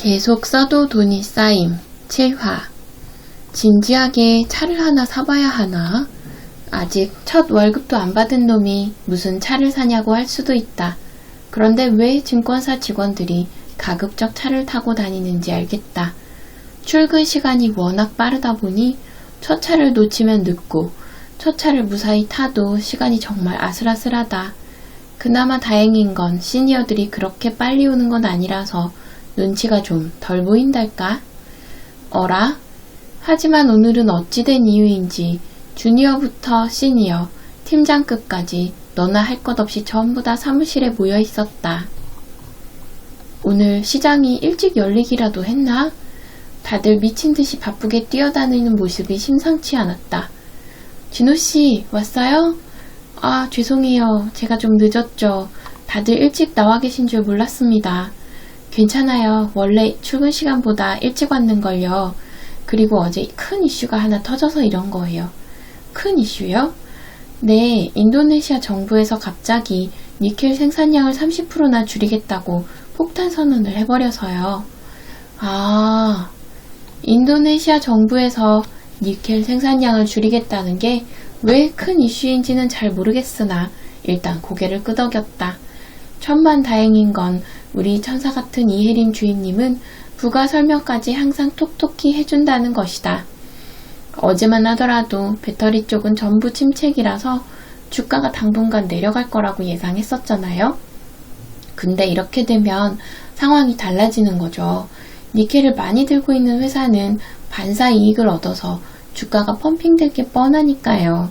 계속 써도 돈이 쌓임. 7화. 진지하게 차를 하나 사봐야 하나? 아직 첫 월급도 안 받은 놈이 무슨 차를 사냐고 할 수도 있다. 그런데 왜 증권사 직원들이 가급적 차를 타고 다니는지 알겠다. 출근 시간이 워낙 빠르다 보니 첫 차를 놓치면 늦고 첫 차를 무사히 타도 시간이 정말 아슬아슬하다. 그나마 다행인 건 시니어들이 그렇게 빨리 오는 건 아니라서 눈치가 좀 덜 보인달까? 어라? 하지만 오늘은 어찌된 이유인지 주니어부터 시니어, 팀장급까지 너나 할 것 없이 전부 다 사무실에 모여 있었다. 오늘 시장이 일찍 열리기라도 했나? 다들 미친듯이 바쁘게 뛰어다니는 모습이 심상치 않았다. 진호씨, 왔어요? 아, 죄송해요. 제가 좀 늦었죠. 다들 일찍 나와 계신 줄 몰랐습니다. 괜찮아요. 원래 출근 시간보다 일찍 왔는걸요. 그리고 어제 큰 이슈가 하나 터져서 이런 거예요. 큰 이슈요? 네, 인도네시아 정부에서 갑자기 니켈 생산량을 30%나 줄이겠다고 폭탄 선언을 해버려서요. 아, 인도네시아 정부에서 니켈 생산량을 줄이겠다는 게 왜 큰 이슈인지는 잘 모르겠으나 일단 고개를 끄덕였다. 천만다행인 건 우리 천사 같은 이혜린 주인님은 부가 설명까지 항상 톡톡히 해준다는 것이다. 어제만 하더라도 배터리 쪽은 전부 침체기라서 주가가 당분간 내려갈 거라고 예상했었잖아요. 근데 이렇게 되면 상황이 달라지는 거죠. 니켈을 많이 들고 있는 회사는 반사 이익을 얻어서 주가가 펌핑될 게 뻔하니까요.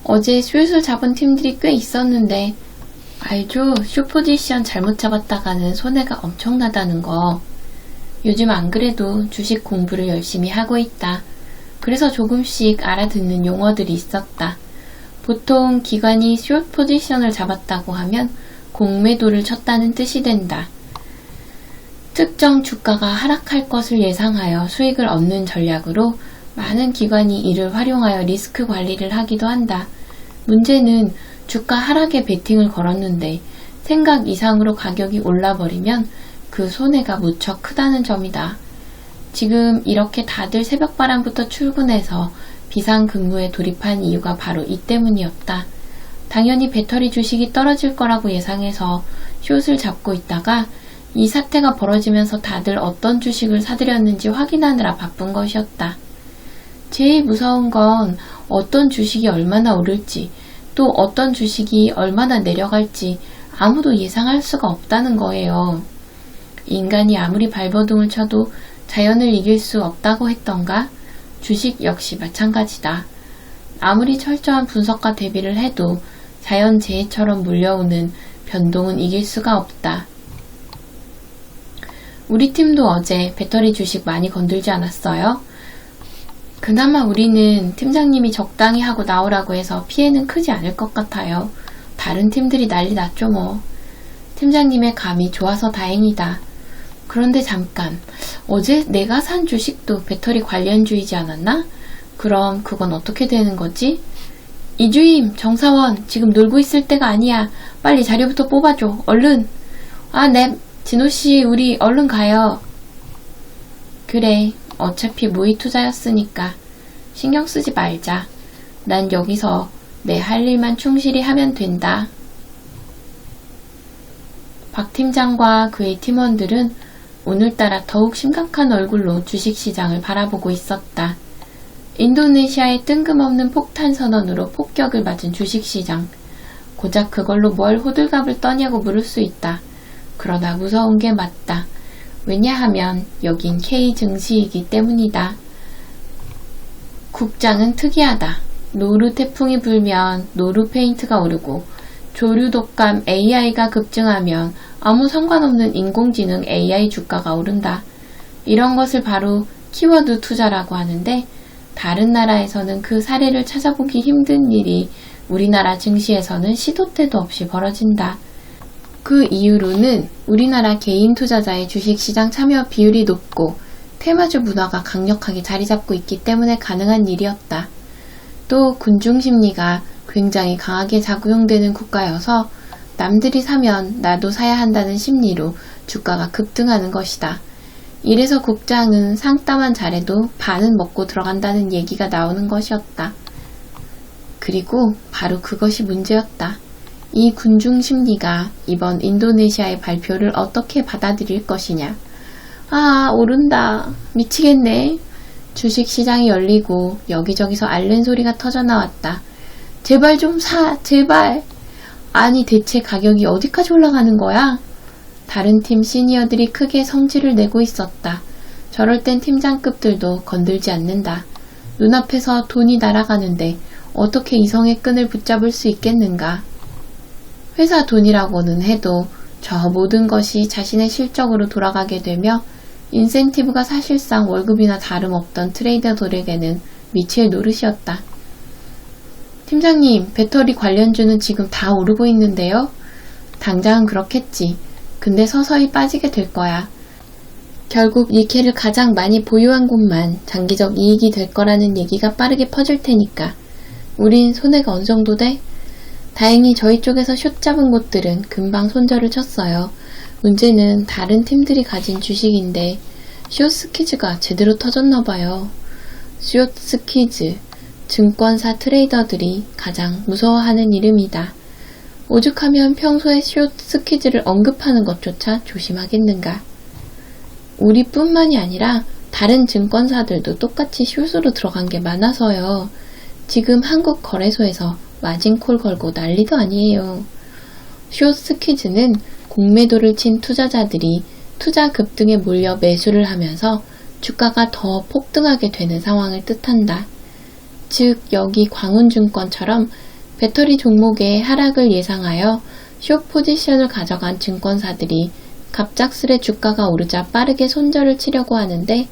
어제 술술 잡은 팀들이 꽤 있었는데 알죠? 숏포지션 잘못 잡았다가는 손해가 엄청나다는 거. 요즘 안 그래도 주식 공부를 열심히 하고 있다. 그래서 조금씩 알아듣는 용어들이 있었다. 보통 기관이 숏 포지션을 잡았다고 하면 공매도를 쳤다는 뜻이 된다. 특정 주가가 하락할 것을 예상하여 수익을 얻는 전략으로 많은 기관이 이를 활용하여 리스크 관리를 하기도 한다. 문제는 주가 하락에 베팅을 걸었는데 생각 이상으로 가격이 올라버리면 그 손해가 무척 크다는 점이다. 지금 이렇게 다들 새벽바람부터 출근해서 비상근무에 돌입한 이유가 바로 이 때문이었다. 당연히 배터리 주식이 떨어질 거라고 예상해서 숏을 잡고 있다가 이 사태가 벌어지면서 다들 어떤 주식을 사들였는지 확인하느라 바쁜 것이었다. 제일 무서운 건 어떤 주식이 얼마나 오를지 또 어떤 주식이 얼마나 내려갈지 아무도 예상할 수가 없다는 거예요. 인간이 아무리 발버둥을 쳐도 자연을 이길 수 없다고 했던가? 주식 역시 마찬가지다. 아무리 철저한 분석과 대비를 해도 자연재해처럼 물려오는 변동은 이길 수가 없다. 우리 팀도 어제 배터리 주식 많이 건들지 않았어요? 그나마 우리는 팀장님이 적당히 하고 나오라고 해서 피해는 크지 않을 것 같아요. 다른 팀들이 난리 났죠 뭐. 팀장님의 감이 좋아서 다행이다. 그런데 잠깐, 어제 내가 산 주식도 배터리 관련주이지 않았나? 그럼 그건 어떻게 되는 거지? 이주임, 정사원, 지금 놀고 있을 때가 아니야. 빨리 자료부터 뽑아줘. 얼른. 아, 네. 진호씨, 우리 얼른 가요. 그래, 어차피 무의 투자였으니까 신경 쓰지 말자. 난 여기서 내 할 일만 충실히 하면 된다. 박 팀장과 그의 팀원들은 오늘따라 더욱 심각한 얼굴로 주식시장을 바라보고 있었다. 인도네시아의 뜬금없는 폭탄 선언으로 폭격을 맞은 주식시장. 고작 그걸로 뭘 호들갑을 떠냐고 물을 수 있다. 그러나 무서운 게 맞다. 왜냐하면 여긴 K 증시이기 때문이다. 국장은 특이하다. 노루 태풍이 불면 노루 페인트가 오르고 조류 독감 AI가 급증하면 아무 상관없는 인공지능 AI 주가가 오른다. 이런 것을 바로 키워드 투자라고 하는데 다른 나라에서는 그 사례를 찾아보기 힘든 일이 우리나라 증시에서는 시도 때도 없이 벌어진다. 그 이유로는 우리나라 개인 투자자의 주식시장 참여 비율이 높고 테마주 문화가 강력하게 자리 잡고 있기 때문에 가능한 일이었다. 또 군중심리가 굉장히 강하게 작용되는 국가여서 남들이 사면 나도 사야 한다는 심리로 주가가 급등하는 것이다. 이래서 국장은 상따만 잘해도 반은 먹고 들어간다는 얘기가 나오는 것이었다. 그리고 바로 그것이 문제였다. 이 군중 심리가 이번 인도네시아의 발표를 어떻게 받아들일 것이냐. 아, 오른다. 미치겠네. 주식시장이 열리고 여기저기서 앓는 소리가 터져나왔다. 제발 좀 사, 제발. 아니, 대체 가격이 어디까지 올라가는 거야? 다른 팀 시니어들이 크게 성질을 내고 있었다. 저럴 땐 팀장급들도 건들지 않는다. 눈앞에서 돈이 날아가는데 어떻게 이성의 끈을 붙잡을 수 있겠는가? 회사 돈이라고는 해도 저 모든 것이 자신의 실적으로 돌아가게 되며 인센티브가 사실상 월급이나 다름없던 트레이더들에게는 미칠 노릇이었다. 팀장님, 배터리 관련주는 지금 다 오르고 있는데요? 당장은 그렇겠지. 근데 서서히 빠지게 될 거야. 결국 니켈을 가장 많이 보유한 곳만 장기적 이익이 될 거라는 얘기가 빠르게 퍼질 테니까. 우린 손해가 어느 정도 돼? 다행히 저희 쪽에서 숏 잡은 곳들은 금방 손절을 쳤어요. 문제는 다른 팀들이 가진 주식인데 숏스퀴즈가 제대로 터졌나봐요. 숏스퀴즈, 증권사 트레이더들이 가장 무서워하는 이름이다. 오죽하면 평소에 숏스퀴즈를 언급하는 것조차 조심하겠는가. 우리뿐만이 아니라 다른 증권사들도 똑같이 숏으로 들어간 게 많아서요. 지금 한국 거래소에서 마진콜 걸고 난리도 아니에요. 숏스퀴즈는 공매도를 친 투자자들이 투자 급등에 몰려 매수를 하면서 주가가 더 폭등하게 되는 상황을 뜻한다. 즉, 여기 광운증권처럼 배터리 종목의 하락을 예상하여 숏 포지션을 가져간 증권사들이 갑작스레 주가가 오르자 빠르게 손절을 치려고 하는데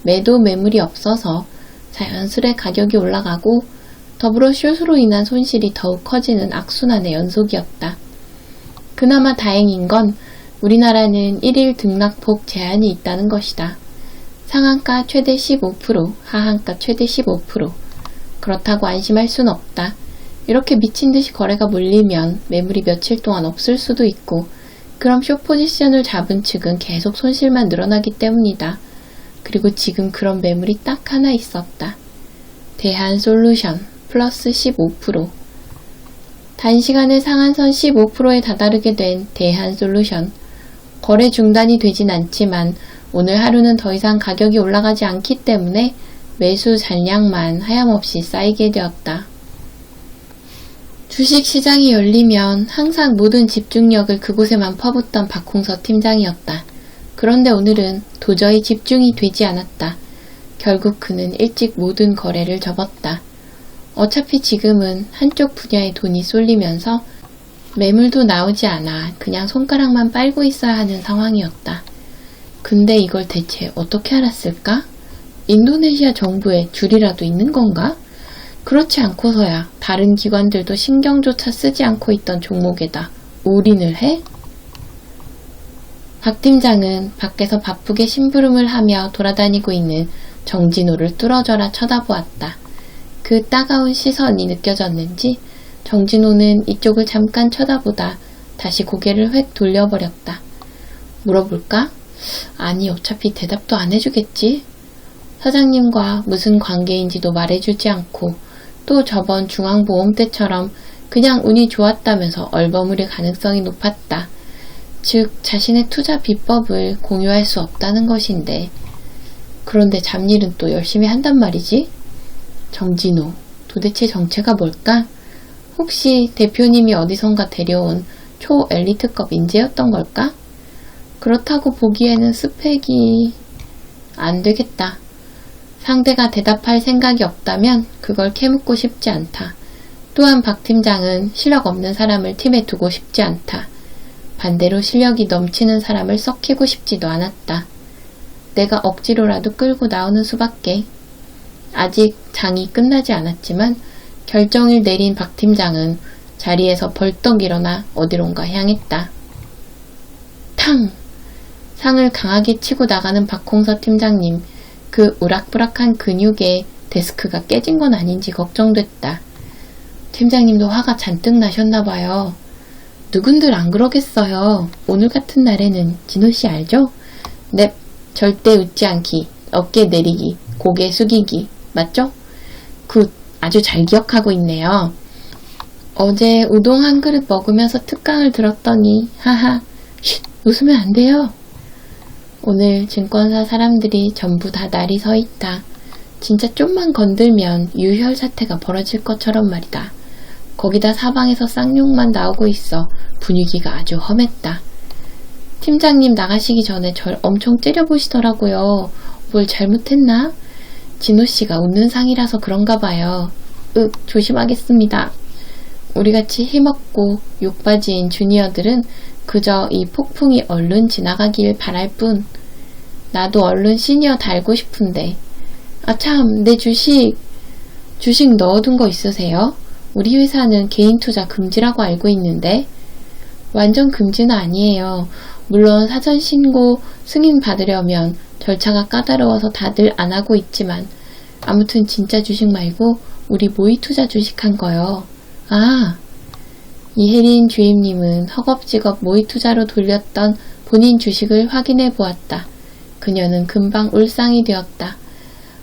매도 매물이 없어서 자연스레 가격이 올라가고 더불어 숏으로 인한 손실이 더욱 커지는 악순환의 연속이었다. 그나마 다행인 건 우리나라는 1일 등락폭 제한이 있다는 것이다. 상한가 최대 15%, 하한가 최대 15%. 그렇다고 안심할 순 없다. 이렇게 미친듯이 거래가 몰리면 매물이 며칠 동안 없을 수도 있고, 그럼 숏 포지션을 잡은 측은 계속 손실만 늘어나기 때문이다. 그리고 지금 그런 매물이 딱 하나 있었다. 대한솔루션 플러스 15%. 단시간에 상한선 15%에 다다르게 된 대한솔루션. 거래 중단이 되진 않지만 오늘 하루는 더 이상 가격이 올라가지 않기 때문에 매수 잔량만 하염없이 쌓이게 되었다. 주식시장이 열리면 항상 모든 집중력을 그곳에만 퍼붓던 박홍서 팀장이었다. 그런데 오늘은 도저히 집중이 되지 않았다. 결국 그는 일찍 모든 거래를 접었다. 어차피 지금은 한쪽 분야에 돈이 쏠리면서 매물도 나오지 않아 그냥 손가락만 빨고 있어야 하는 상황이었다. 근데 이걸 대체 어떻게 알았을까? 인도네시아 정부에 줄이라도 있는 건가? 그렇지 않고서야 다른 기관들도 신경조차 쓰지 않고 있던 종목에다 올인을 해? 박 팀장은 밖에서 바쁘게 심부름을 하며 돌아다니고 있는 정진호를 뚫어져라 쳐다보았다. 그 따가운 시선이 느껴졌는지 정진호는 이쪽을 잠깐 쳐다보다 다시 고개를 획 돌려버렸다. 물어볼까? 아니, 어차피 대답도 안 해주겠지? 사장님과 무슨 관계인지도 말해주지 않고 또 저번 중앙보험 때처럼 그냥 운이 좋았다면서 얼버무릴 가능성이 높았다. 즉, 자신의 투자 비법을 공유할 수 없다는 것인데, 그런데 잡일은 또 열심히 한단 말이지? 정진호, 도대체 정체가 뭘까? 혹시 대표님이 어디선가 데려온 초엘리트급 인재였던 걸까? 그렇다고 보기에는 스펙이 안 되겠다. 상대가 대답할 생각이 없다면 그걸 캐묻고 싶지 않다. 또한 박 팀장은 실력 없는 사람을 팀에 두고 싶지 않다. 반대로 실력이 넘치는 사람을 썩히고 싶지도 않았다. 내가 억지로라도 끌고 나오는 수밖에. 아직 장이 끝나지 않았지만 결정을 내린 박 팀장은 자리에서 벌떡 일어나 어디론가 향했다. 탕! 상을 강하게 치고 나가는 박홍서 팀장님. 그 우락부락한 근육에 데스크가 깨진 건 아닌지 걱정됐다. 팀장님도 화가 잔뜩 나셨나봐요. 누군들 안 그러겠어요. 오늘 같은 날에는 진호씨 알죠? 넵, 절대 웃지 않기, 어깨 내리기, 고개 숙이기. 맞죠? 굿. 아주 잘 기억하고 있네요. 어제 우동 한 그릇 먹으면서 특강을 들었더니 하하. 쉿. 웃으면 안 돼요. 오늘 증권사 사람들이 전부 다 날이 서 있다. 진짜 좀만 건들면 유혈 사태가 벌어질 것처럼 말이다. 거기다 사방에서 쌍욕만 나오고 있어 분위기가 아주 험했다. 팀장님 나가시기 전에 절 엄청 째려보시더라고요. 뭘 잘못했나? 진호씨가 웃는 상이라서 그런가 봐요. 조심하겠습니다. 우리같이 힘없고 욕바지인 주니어들은 그저 이 폭풍이 얼른 지나가길 바랄 뿐. 나도 얼른 시니어 달고 싶은데. 참, 내 주식 넣어둔 거 있으세요? 우리 회사는 개인 투자 금지라고 알고 있는데. 완전 금지는 아니에요. 물론 사전 신고 승인 받으려면 절차가 까다로워서 다들 안 하고 있지만 아무튼 진짜 주식 말고 우리 모의 투자 주식한 거요. 이혜린 주임님은 허겁지겁 모의 투자로 돌렸던 본인 주식을 확인해 보았다. 그녀는 금방 울상이 되었다.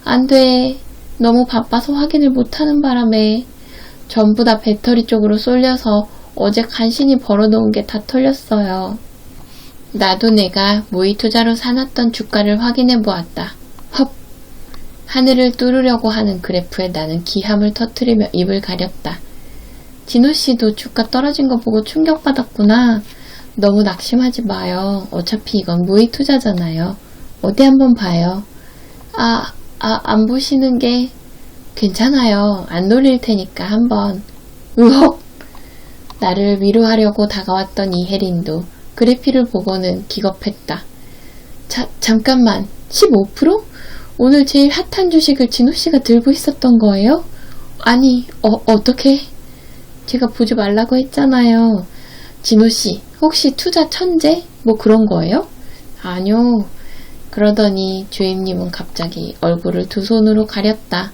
안 돼. 너무 바빠서 확인을 못하는 바람에 전부 다 배터리 쪽으로 쏠려서 어제 간신히 벌어놓은 게 다 털렸어요. 나도 내가 모의 투자로 사놨던 주가를 확인해 보았다. 헙! 하늘을 뚫으려고 하는 그래프에 나는 기함을 터뜨리며 입을 가렸다. 진호씨도 주가 떨어진 거 보고 충격받았구나. 너무 낙심하지 마요. 어차피 이건 모의 투자잖아요. 어디 한번 봐요. 안 보시는 게 괜찮아요. 안 놀릴 테니까 한번. 으헉! 나를 위로하려고 다가왔던 이혜린도 그래피를 보고는 기겁했다. 잠깐만. 15%? 오늘 제일 핫한 주식을 진호씨가 들고 있었던 거예요? 아니, 어떻게? 제가 보지 말라고 했잖아요. 진호씨, 혹시 투자 천재? 뭐 그런 거예요? 아니요. 그러더니 주임님은 갑자기 얼굴을 두 손으로 가렸다.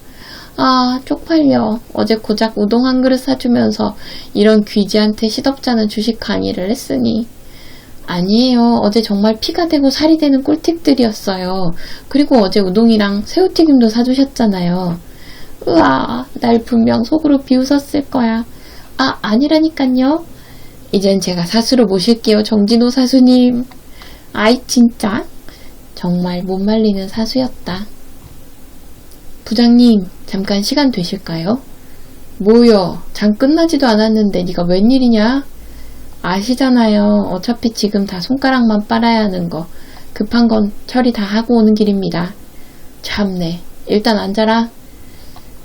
쪽팔려. 어제 고작 우동 한 그릇 사주면서 이런 귀지한테 시덥잖은 주식 강의를 했으니. 아니에요. 어제 정말 피가 되고 살이 되는 꿀팁들이었어요. 그리고 어제 우동이랑 새우튀김도 사주셨잖아요. 날 분명 속으로 비웃었을 거야. 아니라니깐요. 이젠 제가 사수로 모실게요, 정진호 사수님. 아이 진짜. 정말 못 말리는 사수였다. 부장님, 잠깐 시간 되실까요? 뭐요? 장 끝나지도 않았는데 네가 웬일이냐? 아시잖아요. 어차피 지금 다 손가락만 빨아야 하는 거. 급한 건 처리 다 하고 오는 길입니다. 참네. 일단 앉아라.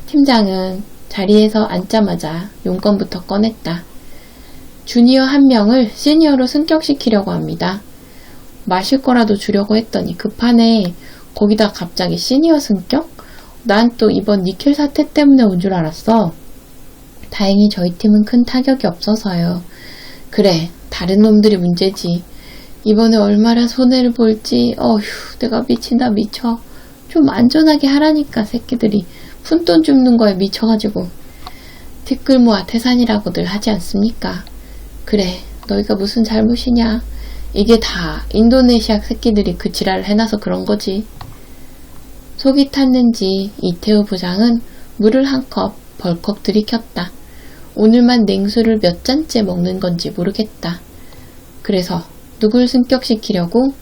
팀장은 자리에서 앉자마자 용건부터 꺼냈다. 주니어 한 명을 시니어로 승격시키려고 합니다. 마실 거라도 주려고 했더니 급하네. 거기다 갑자기 시니어 승격? 난 또 이번 니켈 사태 때문에 온 줄 알았어. 다행히 저희 팀은 큰 타격이 없어서요. 그래, 다른 놈들이 문제지. 이번에 얼마나 손해를 볼지. 내가 미친다 미쳐. 좀 안전하게 하라니까 새끼들이. 푼돈 줍는 거에 미쳐가지고. 티끌 모아 태산이라고들 하지 않습니까? 그래, 너희가 무슨 잘못이냐. 이게 다 인도네시아 새끼들이 그 지랄을 해놔서 그런 거지. 속이 탔는지 이태우 부장은 물을 한 컵 벌컥 들이켰다. 오늘만 냉수를 몇 잔째 먹는 건지 모르겠다. 그래서 누굴 승격시키려고?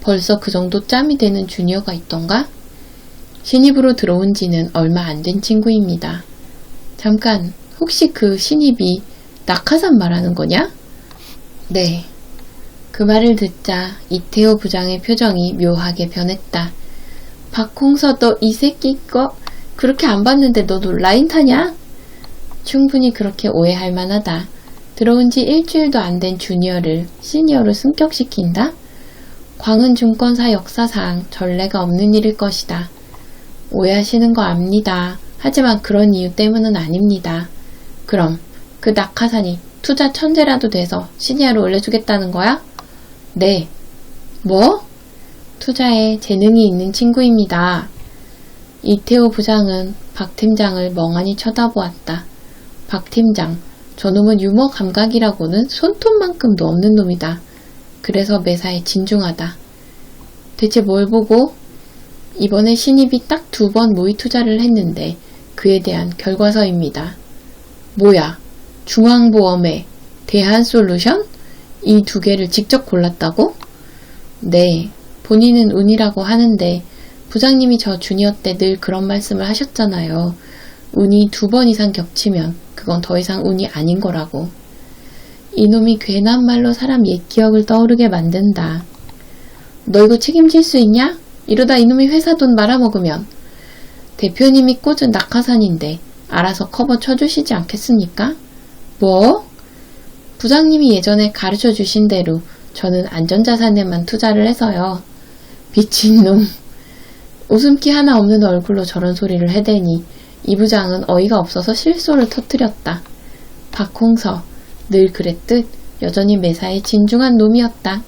벌써 그 정도 짬이 되는 주니어가 있던가? 신입으로 들어온 지는 얼마 안 된 친구입니다. 잠깐, 혹시 그 신입이 낙하산 말하는 거냐? 네. 그 말을 듣자 이태호 부장의 표정이 묘하게 변했다. 박홍서, 너 이 새끼 거 그렇게 안 봤는데 너도 라인 타냐? 충분히 그렇게 오해할 만하다. 들어온 지 일주일도 안 된 주니어를 시니어로 승격시킨다? 광은증권사 역사상 전례가 없는 일일 것이다. 오해하시는 거 압니다. 하지만 그런 이유 때문은 아닙니다. 그럼 그 낙하산이 투자 천재라도 돼서 시니어로 올려주겠다는 거야? 네. 뭐? 투자에 재능이 있는 친구입니다. 이태호 부장은 박 팀장을 멍하니 쳐다보았다. 박 팀장, 저놈은 유머 감각이라고는 손톱만큼도 없는 놈이다. 그래서 매사에 진중하다. 대체 뭘 보고? 이번에 신입이 딱 2번 모의 투자를 했는데 그에 대한 결과서입니다. 뭐야? 중앙보험에 대한솔루션? 이 2개를 직접 골랐다고? 네, 본인은 운이라고 하는데 부장님이 저 주니어 때 늘 그런 말씀을 하셨잖아요. 운이 2번 이상 겹치면 그건 더 이상 운이 아닌 거라고. 이놈이 괜한 말로 사람 옛 기억을 떠오르게 만든다. 너 이거 책임질 수 있냐? 이러다 이놈이 회사 돈 말아먹으면. 대표님이 꽂은 낙하산인데 알아서 커버 쳐주시지 않겠습니까? 뭐? 부장님이 예전에 가르쳐 주신 대로 저는 안전자산에만 투자를 해서요. 미친놈. 웃음기 하나 없는 얼굴로 저런 소리를 해대니 이 부장은 어이가 없어서 실소를 터뜨렸다. 박홍서, 늘 그랬듯 여전히 매사에 진중한 놈이었다.